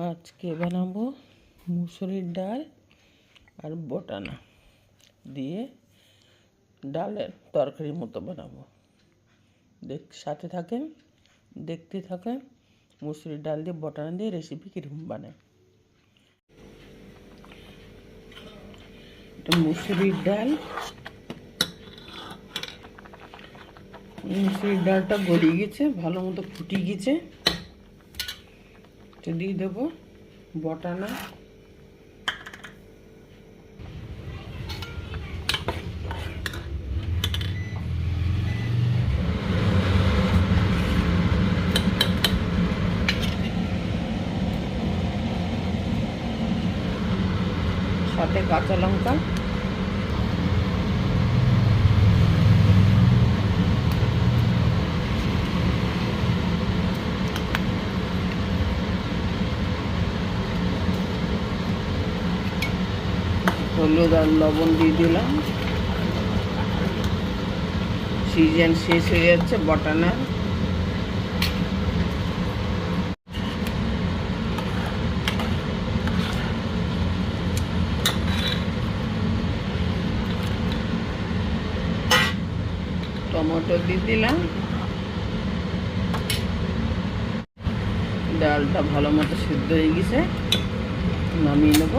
আজকে বানাবো মুসুরির ডাল আর বটানা দিয়ে ডালের তরকারির মতো বানাবো। সাথে থাকেন, দেখতে থাকেন মুসুরির ডাল দিয়ে বটানা দিয়ে রেসিপি কীরকম বানায়। এটা মুসুরির ডালটা গড়িয়ে গেছে, ভালো মতো ফুটিয়ে গেছে। দিয়ে দেবো বটানা, সাথে কাঁচা লঙ্কা, হলুদ আর লবণ দিয়ে দিলাম। সিজন শেষ হয়ে যাচ্ছে বটানার। টমেটো দিয়ে দিলাম। ডালটা ভালো মতো সিদ্ধ হয়ে গেছে, নামিয়ে নেব।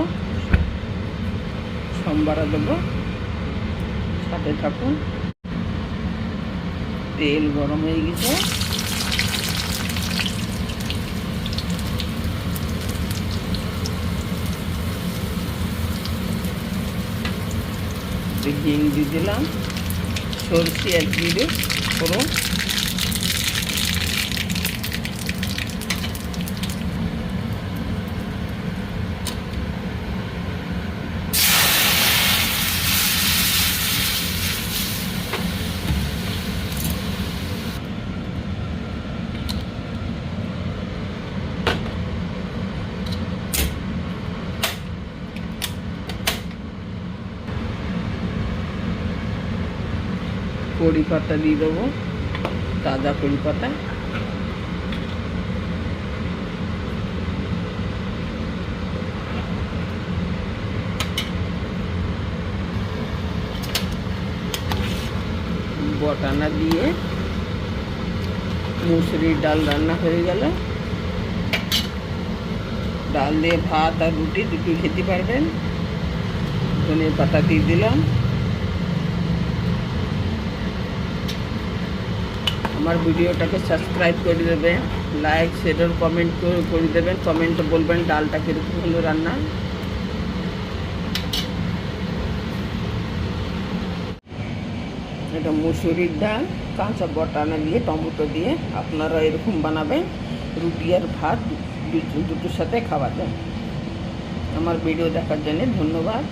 সম্বারা দেবো, সাথে থাকুন। তেল গরম হয়ে গেছে, হিং দিয়ে দিলাম, সরষে আর জিরে ফোড়ন, কড়ি পাতা দিয়ে দেবো, তাজা কড়ি পাতা। বটানা দিয়ে মুসুরির ডাল রান্না হয়ে গেল। ডাল দিয়ে ভাত আর রুটি দুটোই খেতে পারবেন। ধনিয়া পাতা দিয়ে দিলাম। আমার ভিডিওটাকে সাবস্ক্রাইব করে দেবেন, লাইক শেয়ার কমেন্ট করে দেবেন। কমেন্টে বলবেন ডালটা কীরকম হলো রান্না। এটা মুসুরির ডাল কাঁচা বটানা দিয়ে টমেটো দিয়ে আপনারা এরকম বানাবেন। রুটি আর ভাত দুটোর সাথে খাওয়া যায়। আমার ভিডিও দেখার জন্য ধন্যবাদ।